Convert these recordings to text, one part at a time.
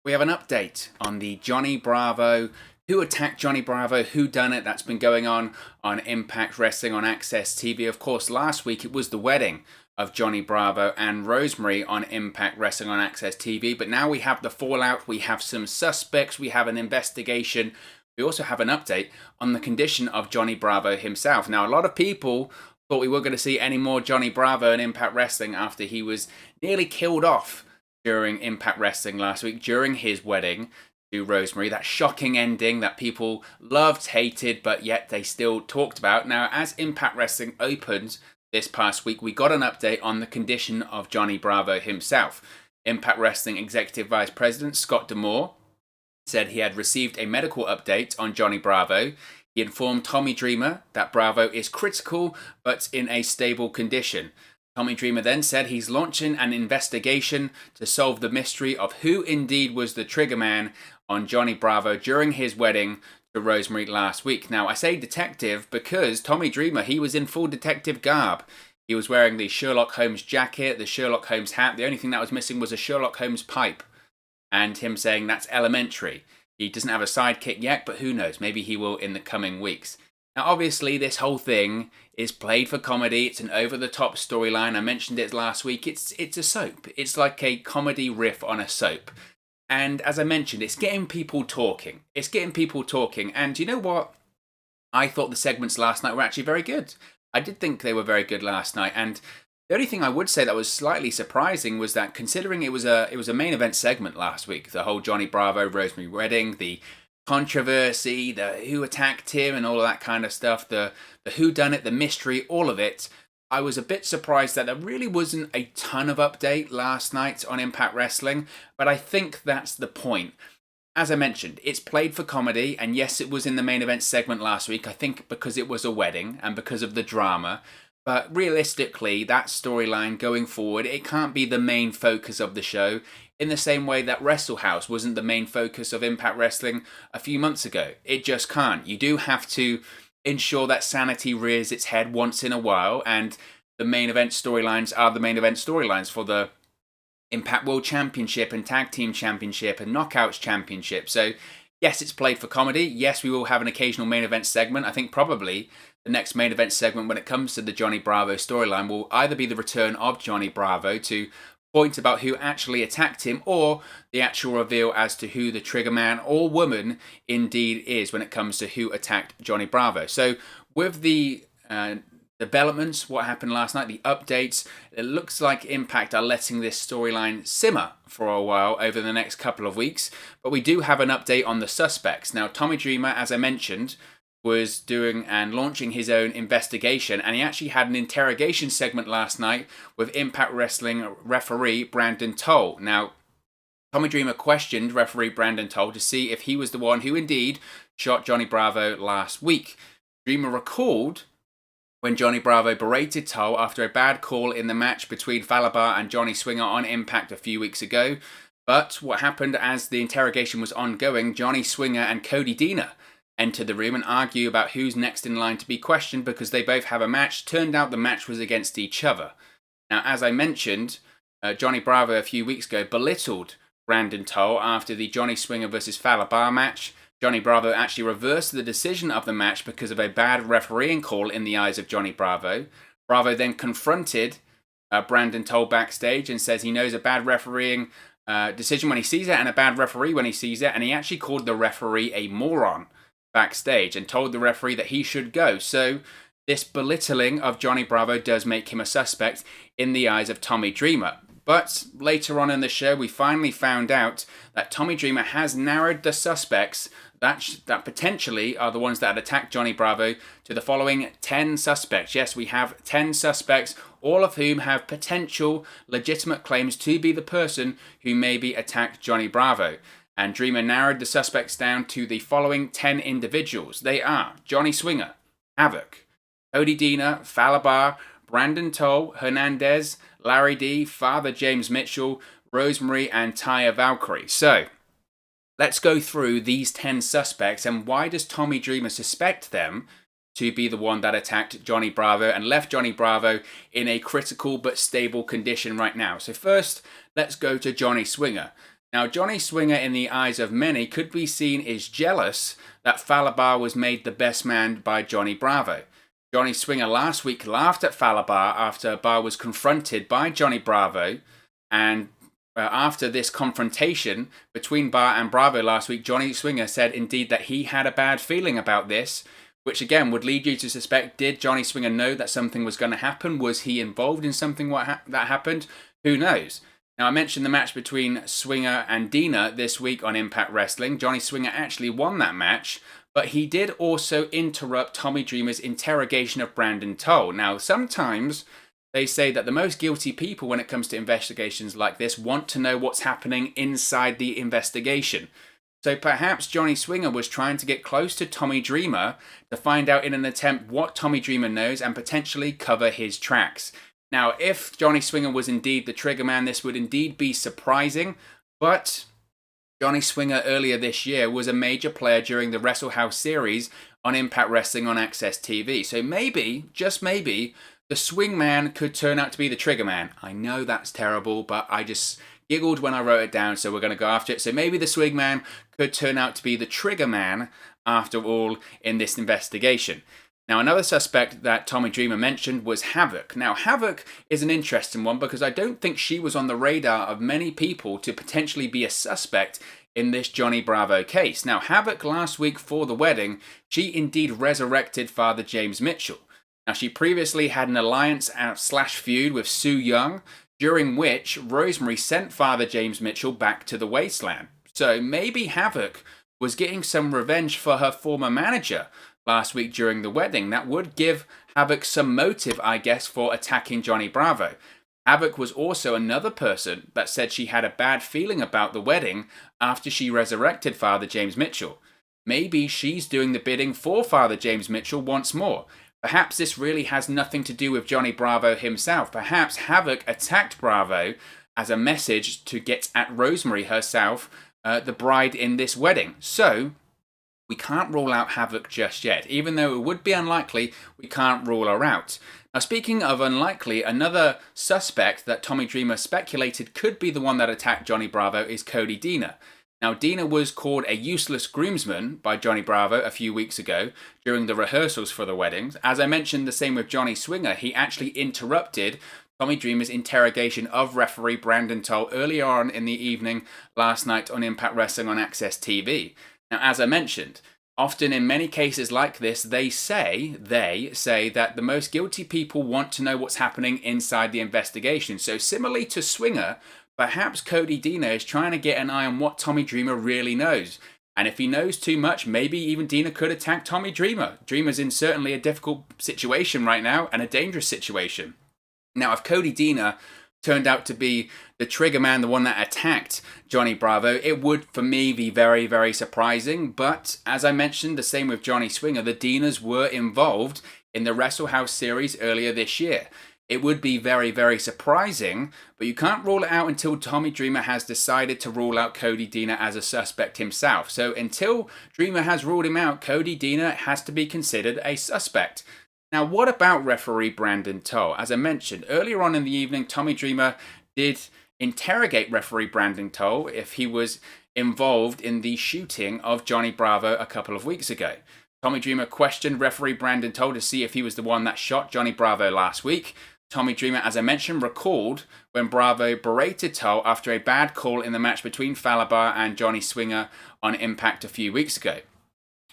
We have an update on the Johnny Bravo, who attacked Johnny Bravo, who done it. That's been going on Impact Wrestling on AXS TV. Of course, last week it was the wedding of Johnny Bravo and Rosemary on Impact Wrestling on AXS TV. But now we have the fallout. We have some suspects. We have an investigation. We also have an update on the condition of Johnny Bravo himself. Now, a lot of people thought we weren't going to see any more Johnny Bravo in Impact Wrestling after he was nearly killed off during Impact Wrestling last week, during his wedding to Rosemary. That shocking ending that people loved, hated, but yet they still talked about. Now, as Impact Wrestling opened this past week, we got an update on the condition of Johnny Bravo himself. Impact Wrestling Executive Vice President Scott D'Amore said he had received a medical update on Johnny Bravo. He informed Tommy Dreamer that Bravo is critical but in a stable condition. Tommy Dreamer then said he's launching an investigation to solve the mystery of who indeed was the trigger man on Johnny Bravo during his wedding to Rosemary last week. Now, I say detective because Tommy Dreamer, he was in full detective garb. He was wearing the Sherlock Holmes jacket, the Sherlock Holmes hat. The only thing that was missing was a Sherlock Holmes pipe. And him saying that's elementary. He doesn't have a sidekick yet, but who knows? Maybe he will in the coming weeks. Now, obviously, this whole thing is played for comedy. It's an over-the-top storyline. I mentioned it last week. It's a soap. It's like a comedy riff on a soap. And as I mentioned, it's getting people talking. It's getting people talking. And you know what? I thought the segments last night were actually very good. I did think they were very good last night. And the only thing I would say that was slightly surprising was that considering it was a main event segment last week, the whole Johnny Bravo, Rosemary wedding, the controversy, the who attacked him and all of that kind of stuff, the who done it, the mystery, all of it. I was a bit surprised that there really wasn't a ton of update last night on Impact Wrestling, but I think that's the point. As I mentioned, it's played for comedy, and yes, it was in the main event segment last week, I think because it was a wedding and because of the drama. But realistically, that storyline going forward, it can't be the main focus of the show in the same way that Wrestle House wasn't the main focus of Impact Wrestling a few months ago. It just can't. You do have to ensure that sanity rears its head once in a while, and the main event storylines are the main event storylines for the Impact World Championship and Tag Team Championship and Knockouts Championship. So yes, it's played for comedy. Yes, we will have an occasional main event segment. I think probably the next main event segment when it comes to the Johnny Bravo storyline will either be the return of Johnny Bravo to point about who actually attacked him, or the actual reveal as to who the trigger man or woman indeed is when it comes to who attacked Johnny Bravo. So with the developments, what happened last night, the updates, it looks like Impact are letting this storyline simmer for a while over the next couple of weeks. But we do have an update on the suspects. Now, Tommy Dreamer, as I mentioned, was doing and launching his own investigation, and he actually had an interrogation segment last night with Impact Wrestling referee Brandon Toll. Now, Tommy Dreamer questioned referee Brandon Toll to see if he was the one who indeed shot Johnny Bravo last week. Dreamer recalled when Johnny Bravo berated Toll after a bad call in the match between Falabar and Johnny Swinger on Impact a few weeks ago. But what happened as the interrogation was ongoing, Johnny Swinger and Cody Deaner enter the room and argue about who's next in line to be questioned because they both have a match. Turned out the match was against each other. Now, as I mentioned, Johnny Bravo a few weeks ago belittled Brandon Toll after the Johnny Swinger versus Falabar match. Johnny Bravo actually reversed the decision of the match because of a bad refereeing call in the eyes of Johnny Bravo. Bravo then confronted Brandon Toll backstage and says he knows a bad refereeing decision when he sees it and a bad referee when he sees it, and he actually called the referee a moron backstage and told the referee that he should go. So this belittling of Johnny Bravo does make him a suspect in the eyes of Tommy Dreamer. But later on in the show, we finally found out that Tommy Dreamer has narrowed the suspects that potentially are the ones that had attacked Johnny Bravo to the following 10 suspects. Yes, we have 10 suspects, all of whom have potential legitimate claims to be the person who maybe attacked Johnny Bravo. And Dreamer narrowed the suspects down to the following 10 individuals. They are Johnny Swinger, Havoc, Cody Deaner, Falabar, Brandon Toll, Hernandez, Larry D, Father James Mitchell, Rosemary, and Taya Valkyrie. So, let's go through these 10 suspects and why does Tommy Dreamer suspect them to be the one that attacked Johnny Bravo and left Johnny Bravo in a critical but stable condition right now. So first, let's go to Johnny Swinger. Now, Johnny Swinger, in the eyes of many, could be seen as jealous that Fallah Bahh was made the best man by Johnny Bravo. Johnny Swinger last week laughed at Fallah Bahh after Bahh was confronted by Johnny Bravo, and after this confrontation between Bahh and Bravo last week, Johnny Swinger said indeed that he had a bad feeling about this, which again would lead you to suspect, did Johnny Swinger know that something was going to happen? Was he involved in something that happened? Who knows? Now, I mentioned the match between Swinger and Dina this week on Impact Wrestling. Johnny Swinger actually won that match, but he did also interrupt Tommy Dreamer's interrogation of Brandon Toll. Now, sometimes they say that the most guilty people when it comes to investigations like this want to know what's happening inside the investigation. So perhaps Johnny Swinger was trying to get close to Tommy Dreamer to find out in an attempt what Tommy Dreamer knows and potentially cover his tracks. Now, if Johnny Swinger was indeed the trigger man, this would indeed be surprising, but Johnny Swinger earlier this year was a major player during the Wrestle House series on Impact Wrestling on AXS TV. So maybe, just maybe, the swing man could turn out to be the trigger man. I know that's terrible, but I just giggled when I wrote it down, so we're going to go after it. So maybe the swing man could turn out to be the trigger man after all in this investigation. Now, another suspect that Tommy Dreamer mentioned was Havoc. Now, Havoc is an interesting one because I don't think she was on the radar of many people to potentially be a suspect in this Johnny Bravo case. Now, Havoc last week for the wedding, she indeed resurrected Father James Mitchell. Now, she previously had an alliance / feud with Sue Young, during which Rosemary sent Father James Mitchell back to the wasteland. So maybe Havoc was getting some revenge for her former manager last week during the wedding. That would give Havoc some motive, I guess, for attacking Johnny Bravo. Havoc was also another person that said she had a bad feeling about the wedding after she resurrected Father James Mitchell. Maybe she's doing the bidding for Father James Mitchell once more. Perhaps this really has nothing to do with Johnny Bravo himself. Perhaps Havoc attacked Bravo as a message to get at Rosemary herself, the bride in this wedding. So we can't rule out Havoc just yet. Even though it would be unlikely, we can't rule her out. Now, speaking of unlikely, another suspect that Tommy Dreamer speculated could be the one that attacked Johnny Bravo is Cody Deaner. Now, Deaner was called a useless groomsman by Johnny Bravo a few weeks ago during the rehearsals for the weddings. As I mentioned, the same with Johnny Swinger. He actually interrupted Tommy Dreamer's interrogation of referee Brandon Toll earlier on in the evening last night on Impact Wrestling on AXS TV. Now, as I mentioned, often in many cases like this, they say that the most guilty people want to know what's happening inside the investigation. So similarly to Swinger, perhaps Cody Deaner is trying to get an eye on what Tommy Dreamer really knows. And if he knows too much, maybe even Deaner could attack Tommy Dreamer. Dreamer's in certainly a difficult situation right now and a dangerous situation. Now, if Cody Deaner turned out to be the trigger man, the one that attacked Johnny Bravo, it would, for me, be very, very surprising. But as I mentioned, the same with Johnny Swinger, the Deaners were involved in the Wrestle House series earlier this year. It would be very, very surprising, but you can't rule it out until Tommy Dreamer has decided to rule out Cody Deaner as a suspect himself. So until Dreamer has ruled him out, Cody Deaner has to be considered a suspect. Now, what about referee Brandon Toll? As I mentioned, earlier on in the evening, Tommy Dreamer did interrogate referee Brandon Toll if he was involved in the shooting of Johnny Bravo a couple of weeks ago. Tommy Dreamer questioned referee Brandon Toll to see if he was the one that shot Johnny Bravo last week. Tommy Dreamer, as I mentioned, recalled when Bravo berated Toll after a bad call in the match between Fallah Bahh and Johnny Swinger on Impact a few weeks ago.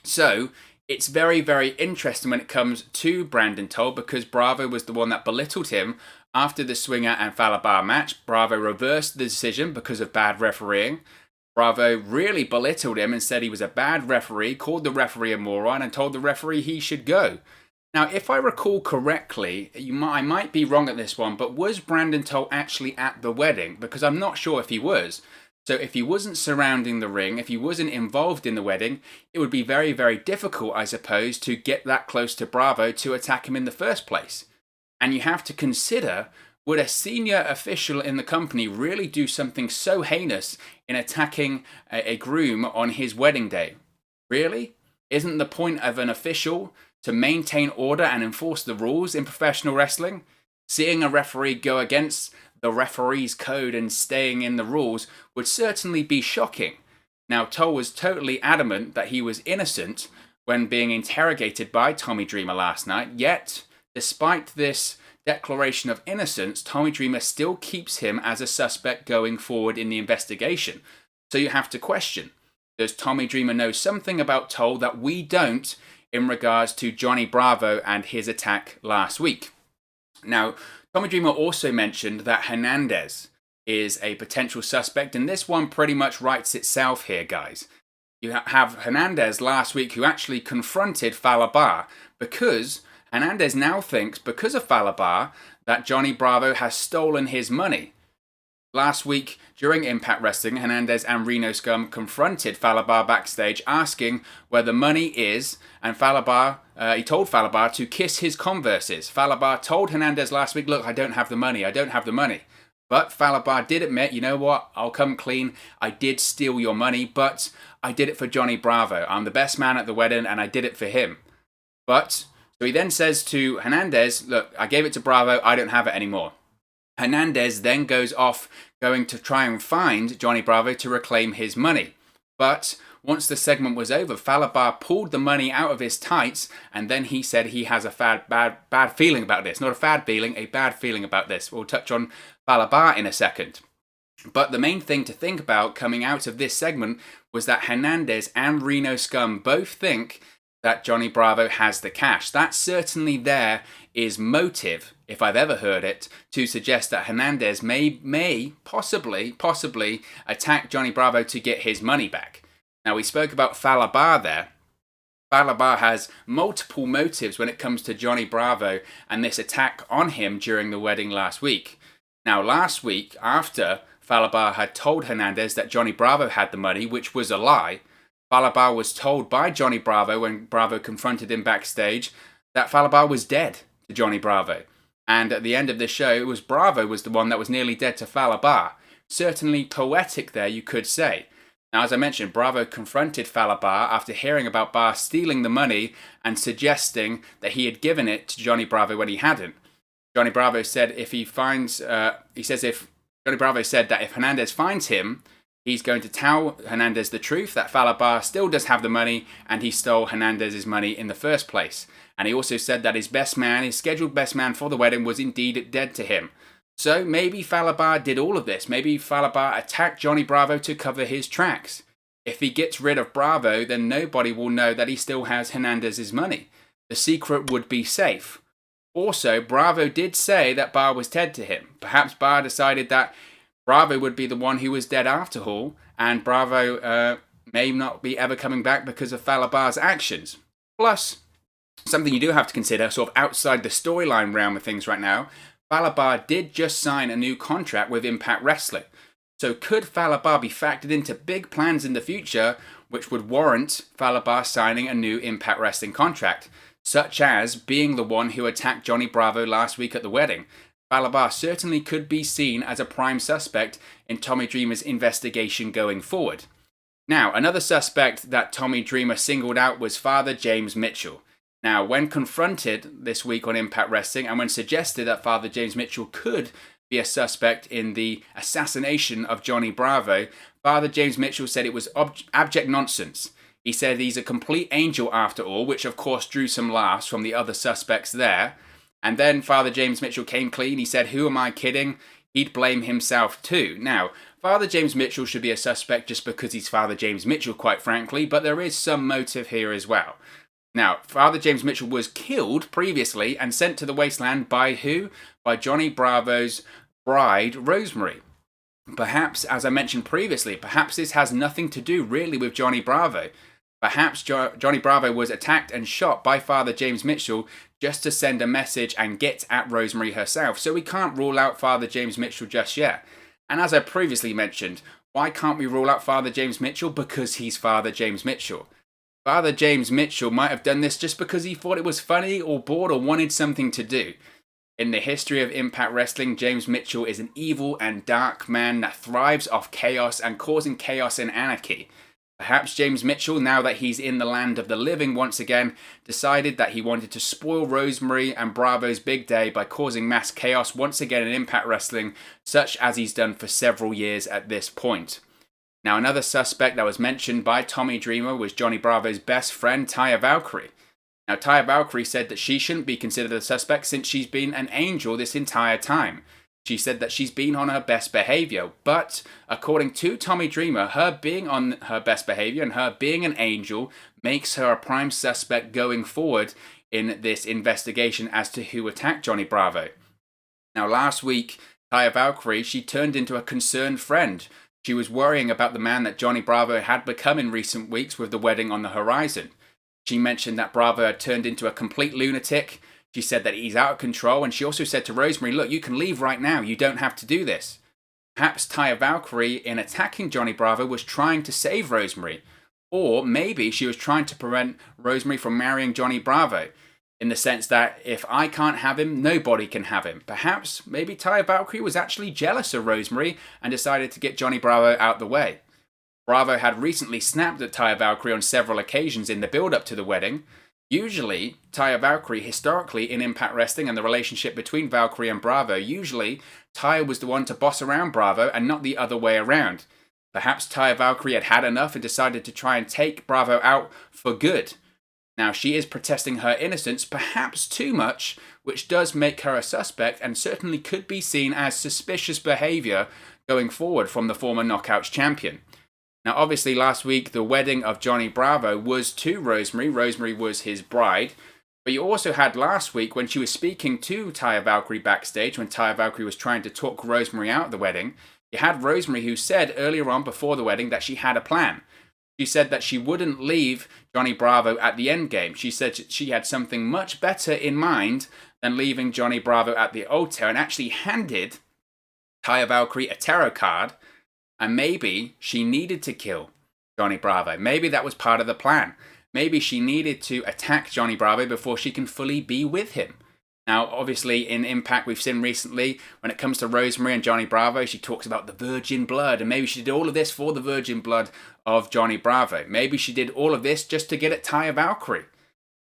So it's very, very interesting when it comes to Brandon Toll because Bravo was the one that belittled him after the Swinger and Fallah Bahh match. Bravo reversed the decision because of bad refereeing. Bravo really belittled him and said he was a bad referee, called the referee a moron, and told the referee he should go. Now, if I recall correctly, I might be wrong at this one, but was Brandon Toll actually at the wedding? Because I'm not sure if he was. So if he wasn't surrounding the ring, if he wasn't involved in the wedding, it would be very, very difficult, I suppose, to get that close to Bravo to attack him in the first place. And you have to consider, would a senior official in the company really do something so heinous in attacking a groom on his wedding day? Really? Isn't the point of an official to maintain order and enforce the rules in professional wrestling? Seeing a referee go against the referee's code and staying in the rules would certainly be shocking. Now, Toll was totally adamant that he was innocent when being interrogated by Tommy Dreamer last night, yet, despite this declaration of innocence, Tommy Dreamer still keeps him as a suspect going forward in the investigation. So you have to question, does Tommy Dreamer know something about Toll that we don't in regards to Johnny Bravo and his attack last week? Now, Tommy Dreamer also mentioned that Hernandez is a potential suspect, and this one pretty much writes itself here, guys. You have Hernandez last week who actually confronted Falabar because Hernandez now thinks, because of Falabar, that Johnny Bravo has stolen his money. Last week, during Impact Wrestling, Hernandez and Reno Scum confronted Falabar backstage asking where the money is, and Falabar, he told Falabar to kiss his Converses. Falabar told Hernandez last week, look, I don't have the money. But Falabar did admit, you know what, I'll come clean. I did steal your money, but I did it for Johnny Bravo. I'm the best man at the wedding, and I did it for him. So he then says to Hernandez, look, I gave it to Bravo, I don't have it anymore. Hernandez then goes off going to try and find Johnny Bravo to reclaim his money. But once the segment was over, Falabar pulled the money out of his tights, and then he said he has a bad feeling about this. Not a fad feeling, a bad feeling about this. We'll touch on Falabar in a second. But the main thing to think about coming out of this segment was that Hernandez and Reno Scum both think that Johnny Bravo has the cash. That certainly there is motive, if I've ever heard it, to suggest that Hernandez may possibly attack Johnny Bravo to get his money back. Now, we spoke about Falabar there. Falabar has multiple motives when it comes to Johnny Bravo and this attack on him during the wedding last week. Now, last week, after Falabar had told Hernandez that Johnny Bravo had the money, which was a lie, Falabar was told by Johnny Bravo when Bravo confronted him backstage that Falabar was dead to Johnny Bravo. And at the end of the show, it was Bravo was the one that was nearly dead to Falabar. Certainly poetic there, you could say. Now, as I mentioned, Bravo confronted Falabar after hearing about Bar stealing the money and suggesting that he had given it to Johnny Bravo when he hadn't. Johnny Bravo said if Johnny Bravo said that if Hernandez finds him, he's going to tell Hernandez the truth, that Falabar still does have the money and he stole Hernandez's money in the first place. And he also said that his scheduled best man for the wedding, was indeed dead to him. So maybe Falabar did all of this. Maybe Falabar attacked Johnny Bravo to cover his tracks. If he gets rid of Bravo, then nobody will know that he still has Hernandez's money. The secret would be safe. Also, Bravo did say that Bar was dead to him. Perhaps Bar decided that Bravo would be the one who was dead after all, and Bravo may not be ever coming back because of Falabar's actions. Plus, something you do have to consider, sort of outside the storyline realm of things right now, Falabar did just sign a new contract with Impact Wrestling. So could Falabar be factored into big plans in the future, which would warrant Falabar signing a new Impact Wrestling contract, such as being the one who attacked Johnny Bravo last week at the wedding? Falabar certainly could be seen as a prime suspect in Tommy Dreamer's investigation going forward. Now, another suspect that Tommy Dreamer singled out was Father James Mitchell. Now, when confronted this week on Impact Wrestling and when suggested that Father James Mitchell could be a suspect in the assassination of Johnny Bravo, Father James Mitchell said it was abject nonsense. He said he's a complete angel after all, which of course drew some laughs from the other suspects there. And then Father James Mitchell came clean. He said, who am I kidding? He'd blame himself too. Now, Father James Mitchell should be a suspect just because he's Father James Mitchell, quite frankly, but there is some motive here as well. Now, Father James Mitchell was killed previously and sent to the wasteland by who? By Johnny Bravo's bride, Rosemary. Perhaps, as I mentioned previously, perhaps this has nothing to do really with Johnny Bravo. Perhaps Johnny Bravo was attacked and shot by Father James Mitchell just to send a message and get at Rosemary herself. So we can't rule out Father James Mitchell just yet. And as I previously mentioned, why can't we rule out Father James Mitchell? Because he's Father James Mitchell. Father James Mitchell might have done this just because he thought it was funny or bored or wanted something to do. In the history of Impact Wrestling, James Mitchell is an evil and dark man that thrives off chaos and causing chaos and anarchy. Perhaps James Mitchell, now that he's in the land of the living once again, decided that he wanted to spoil Rosemary and Bravo's big day by causing mass chaos once again in Impact Wrestling, such as he's done for several years at this point. Now, another suspect that was mentioned by Tommy Dreamer was Johnny Bravo's best friend, Taya Valkyrie. Now, Taya Valkyrie said that she shouldn't be considered a suspect since she's been an angel this entire time. She said that she's been on her best behavior, but according to Tommy Dreamer, her being on her best behavior and her being an angel makes her a prime suspect going forward in this investigation as to who attacked Johnny Bravo. Now, last week, Taya Valkyrie, she turned into a concerned friend. She was worrying about the man that Johnny Bravo had become in recent weeks with the wedding on the horizon. She mentioned that Bravo had turned into a complete lunatic. She said that he's out of control, and she also said to Rosemary, look, you can leave right now, you don't have to do this. Perhaps Taya Valkyrie, in attacking Johnny Bravo, was trying to save Rosemary. Or maybe she was trying to prevent Rosemary from marrying Johnny Bravo, in the sense that if I can't have him, nobody can have him. Perhaps, maybe Taya Valkyrie was actually jealous of Rosemary and decided to get Johnny Bravo out the way. Bravo had recently snapped at Taya Valkyrie on several occasions in the build-up to the wedding. Usually, Taya Valkyrie, historically in Impact Wrestling and the relationship between Valkyrie and Bravo, usually Taya was the one to boss around Bravo and not the other way around. Perhaps Taya Valkyrie had had enough and decided to try and take Bravo out for good. Now, she is protesting her innocence, perhaps too much, which does make her a suspect and certainly could be seen as suspicious behavior going forward from the former Knockouts champion. Now, obviously, last week, the wedding of Johnny Bravo was to Rosemary. Rosemary was his bride. But you also had last week when she was speaking to Taya Valkyrie backstage, when Taya Valkyrie was trying to talk Rosemary out of the wedding, you had Rosemary who said earlier on before the wedding that she had a plan. She said that she wouldn't leave Johnny Bravo at the end game. She said she had something much better in mind than leaving Johnny Bravo at the altar, and actually handed Taya Valkyrie a tarot card. And maybe she needed to kill Johnny Bravo. Maybe that was part of the plan. Maybe she needed to attack Johnny Bravo before she can fully be with him. Now, obviously, in Impact, we've seen recently, when it comes to Rosemary and Johnny Bravo, she talks about the virgin blood. And maybe she did all of this for the virgin blood of Johnny Bravo. Maybe she did all of this just to get at Taya Valkyrie.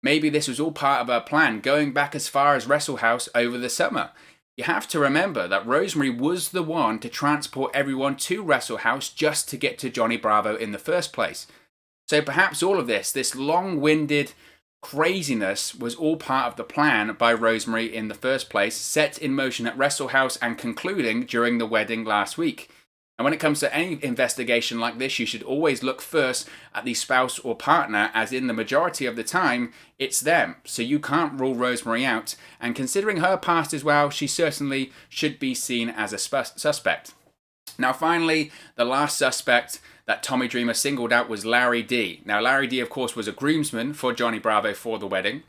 Maybe this was all part of her plan, going back as far as Wrestle House over the summer. You have to remember that Rosemary was the one to transport everyone to Wrestle House just to get to Johnny Bravo in the first place. So perhaps all of this long-winded craziness was all part of the plan by Rosemary in the first place, set in motion at Wrestle House and concluding during the wedding last week. And when it comes to any investigation like this, you should always look first at the spouse or partner, as in the majority of the time, it's them. So you can't rule Rosemary out. And considering her past as well, she certainly should be seen as a suspect. Now finally, the last suspect that Tommy Dreamer singled out was Larry D. Now Larry D, of course, was a groomsman for Johnny Bravo for the wedding.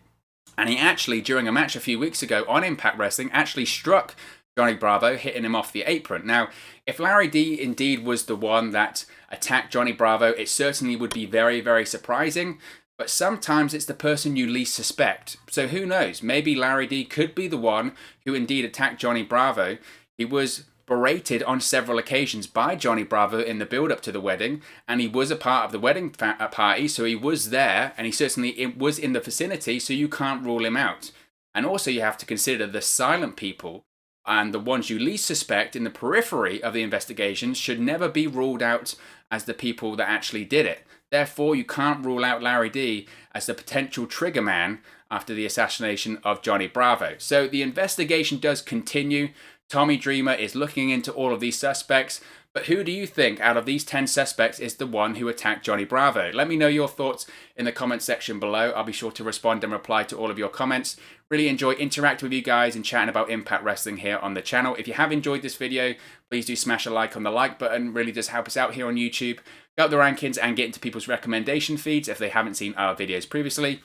And he actually, during a match a few weeks ago on Impact Wrestling, actually struck Johnny Bravo, hitting him off the apron. Now, if Larry D indeed was the one that attacked Johnny Bravo, it certainly would be very, very surprising. But sometimes it's the person you least suspect. So who knows? Maybe Larry D could be the one who indeed attacked Johnny Bravo. He was berated on several occasions by Johnny Bravo in the build-up to the wedding, and he was a part of the wedding party, so he was there, and he certainly was in the vicinity, so you can't rule him out. And also you have to consider the silent people, and the ones you least suspect in the periphery of the investigation should never be ruled out as the people that actually did it. Therefore, you can't rule out Larry D as the potential trigger man after the assassination of Johnny Bravo. So the investigation does continue. Tommy Dreamer is looking into all of these suspects, but who do you think out of these 10 suspects is the one who attacked Johnny Bravo? Let me know your thoughts in the comment section below. I'll be sure to respond and reply to all of your comments. Really enjoy interacting with you guys and chatting about Impact Wrestling here on the channel. If you have enjoyed this video, please do smash a like on the like button. It really does help us out here on YouTube. Go up the rankings and get into people's recommendation feeds if they haven't seen our videos previously.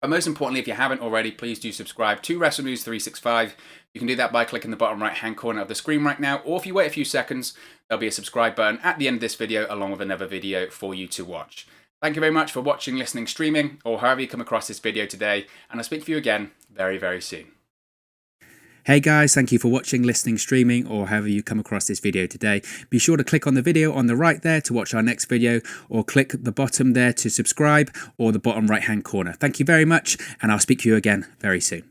But most importantly, if you haven't already, please do subscribe to Wrestle News 365. You can do that by clicking the bottom right-hand corner of the screen right now, or if you wait a few seconds, there'll be a subscribe button at the end of this video, along with another video for you to watch. Thank you very much for watching, listening, streaming, or however you come across this video today, and I'll speak to you again very, very soon. Hey guys, thank you for watching, listening, streaming, or however you come across this video today. Be sure to click on the video on the right there to watch our next video, or click the bottom there to subscribe, or the bottom right hand corner. Thank you very much, and I'll speak to you again very soon.